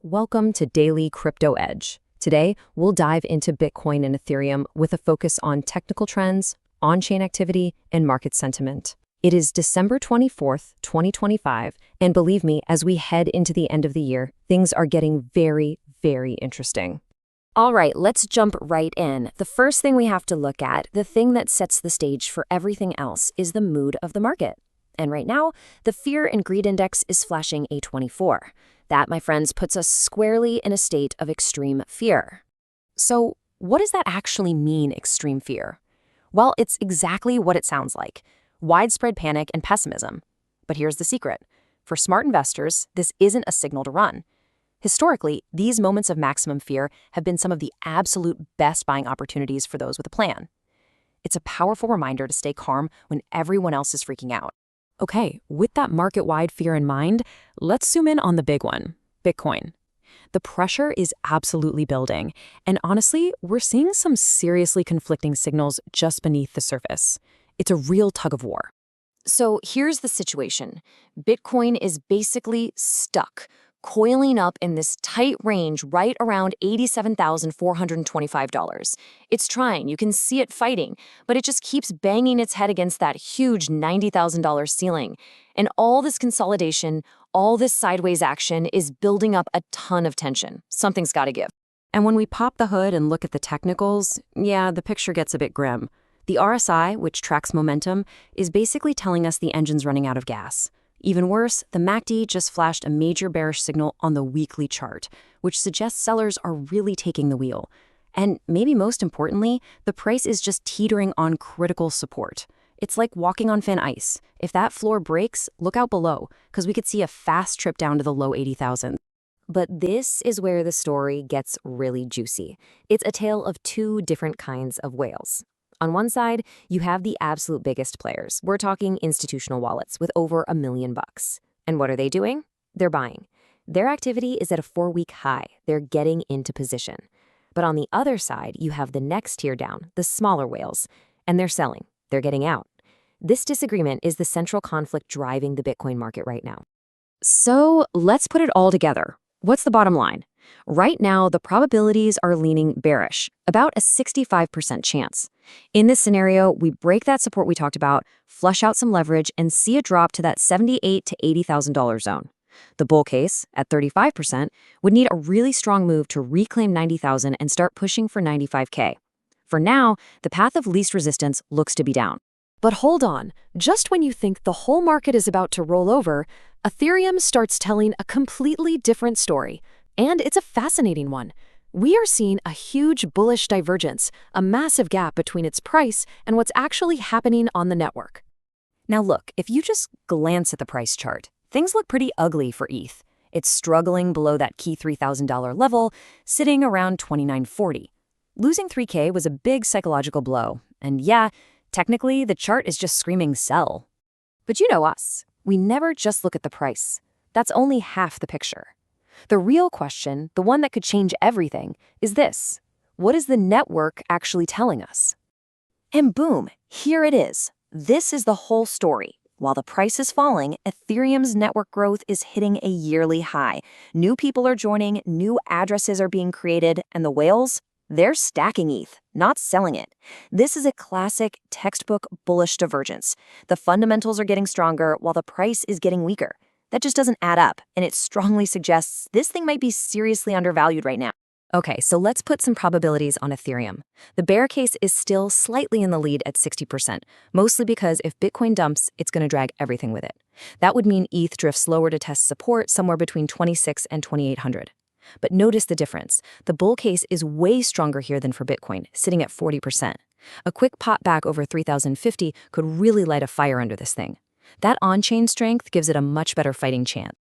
Welcome to Daily Crypto Edge. Today, we'll dive into Bitcoin and Ethereum with a focus on technical trends, on-chain activity, and market sentiment. It is December 24th, 2025, and believe me, as we head into the end of the year, things are getting very, very interesting. All right, let's jump right in. The first thing we have to look at, the thing that sets the stage for everything else, is the mood of the market. And right now, the Fear and Greed Index is flashing a 24. That, my friends, puts us squarely in a state of extreme fear. So, what does that actually mean, extreme fear? Well, it's exactly what it sounds like: widespread panic and pessimism. But here's the secret. For smart investors, this isn't a signal to run. Historically, these moments of maximum fear have been some of the absolute best buying opportunities for those with a plan. It's a powerful reminder to stay calm when everyone else is freaking out. Okay, with that market-wide fear in mind, let's zoom in on the big one, Bitcoin. The pressure is absolutely building, and honestly, we're seeing some seriously conflicting signals just beneath the surface. It's a real tug-of-war. So here's the situation. Bitcoin is basically stuck, coiling up in this tight range right around $87,425. It's trying, you can see it fighting, but it just keeps banging its head against that huge $90,000 ceiling. And all this consolidation, all this sideways action is building up a ton of tension. Something's got to give. And when we pop the hood and look at the technicals, yeah, the picture gets a bit grim. The RSI, which tracks momentum, is basically telling us the engine's running out of gas. Even worse, the MACD just flashed a major bearish signal on the weekly chart, which suggests sellers are really taking the wheel. And maybe most importantly, the price is just teetering on critical support. It's like walking on thin ice. If that floor breaks, look out below, because we could see a fast trip down to the low 80,000. But this is where the story gets really juicy. It's a tale of two different kinds of whales. On one side, you have the absolute biggest players. We're talking institutional wallets with over $1 million. And what are they doing? They're buying. Their activity is at a 4-week high. They're getting into position. But on the other side, you have the next tier down, the smaller whales, and they're selling. They're getting out. This disagreement is the central conflict driving the Bitcoin market right now. So let's put it all together. What's the bottom line? Right now, the probabilities are leaning bearish, about a 65% chance. In this scenario, we break that support we talked about, flush out some leverage, and see a drop to that $78,000 to $80,000 zone. The bull case, at 35%, would need a really strong move to reclaim 90,000 and start pushing for 95K. For now, the path of least resistance looks to be down. But hold on, just when you think the whole market is about to roll over, Ethereum starts telling a completely different story. And it's a fascinating one. We are seeing a huge bullish divergence, a massive gap between its price and what's actually happening on the network. Now look, if you just glance at the price chart, things look pretty ugly for ETH. It's struggling below that key $3,000 level, sitting around $2,940. Losing 3K was a big psychological blow. And yeah, technically, the chart is just screaming sell. But you know us. We never just look at the price. That's only half the picture. The real question, the one that could change everything, is this: what is the network actually telling us? And boom, here it is. This is the whole story. While the price is falling, Ethereum's network growth is hitting a yearly high. New people are joining, new addresses are being created, and the whales, they're stacking ETH, not selling it. This is a classic textbook bullish divergence. The fundamentals are getting stronger while the price is getting weaker. That just doesn't add up, and it strongly suggests this thing might be seriously undervalued right now. Okay, so let's put some probabilities on Ethereum. The bear case is still slightly in the lead at 60%, mostly because if Bitcoin dumps, it's going to drag everything with it. That would mean ETH drifts lower to test support somewhere between 26 and 2,800. But notice the difference. The bull case is way stronger here than for Bitcoin, sitting at 40%. A quick pop back over 3,050 could really light a fire under this thing. That on-chain strength gives it a much better fighting chance.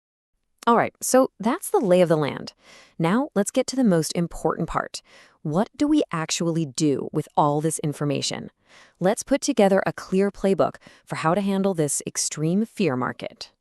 All right, so that's the lay of the land. Now let's get to the most important part. What do we actually do with all this information? Let's put together a clear playbook for how to handle this extreme fear market.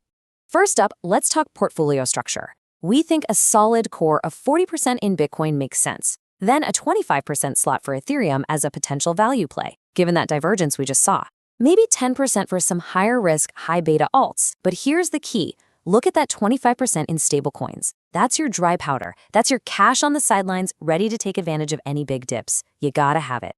First up, let's talk portfolio structure. We think a solid core of 40% in Bitcoin makes sense. Then a 25% slot for Ethereum as a potential value play, given that divergence we just saw. Maybe 10% for some higher risk, high beta alts. But here's the key. Look at that 25% in stablecoins. That's your dry powder. That's your cash on the sidelines, ready to take advantage of any big dips. You gotta have it.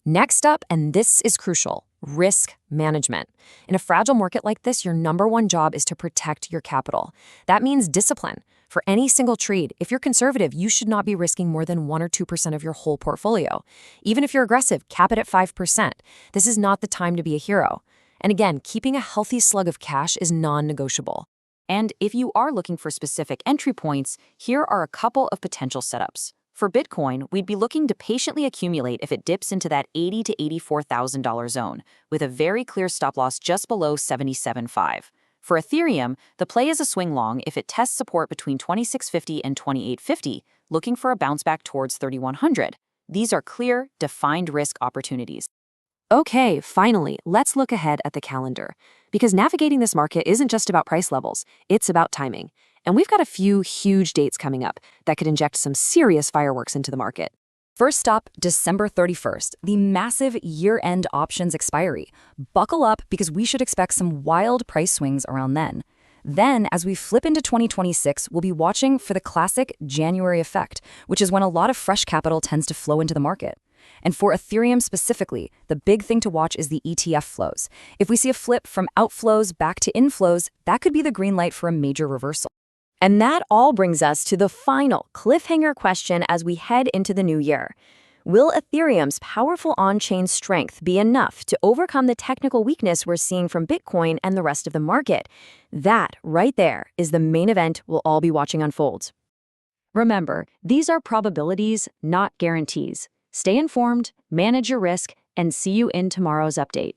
Next up, and this is crucial, risk management. In a fragile market like this, your number one job is to protect your capital. That means discipline. For any single trade, if you're conservative, you should not be risking more than 1 or 2% of your whole portfolio. Even if you're aggressive, cap it at 5%. This is not the time to be a hero. And again, keeping a healthy slug of cash is non-negotiable. And if you are looking for specific entry points, here are a couple of potential setups. For Bitcoin, we'd be looking to patiently accumulate if it dips into that $80,000 to $84,000 zone, with a very clear stop loss just below 77.5. For Ethereum, the play is a swing long if it tests support between 2650 and 2850, looking for a bounce back towards 3100. These are clear, defined risk opportunities. Okay, finally, let's look ahead at the calendar. Because navigating this market isn't just about price levels, it's about timing. And we've got a few huge dates coming up that could inject some serious fireworks into the market. First stop, December 31st, the massive year-end options expiry. Buckle up because we should expect some wild price swings around then. Then, as we flip into 2026, we'll be watching for the classic January effect, which is when a lot of fresh capital tends to flow into the market. And for Ethereum specifically, the big thing to watch is the ETF flows. If we see a flip from outflows back to inflows, that could be the green light for a major reversal. And that all brings us to the final cliffhanger question as we head into the new year. Will Ethereum's powerful on-chain strength be enough to overcome the technical weakness we're seeing from Bitcoin and the rest of the market? That, right there, is the main event we'll all be watching unfold. Remember, these are probabilities, not guarantees. Stay informed, manage your risk, and see you in tomorrow's update.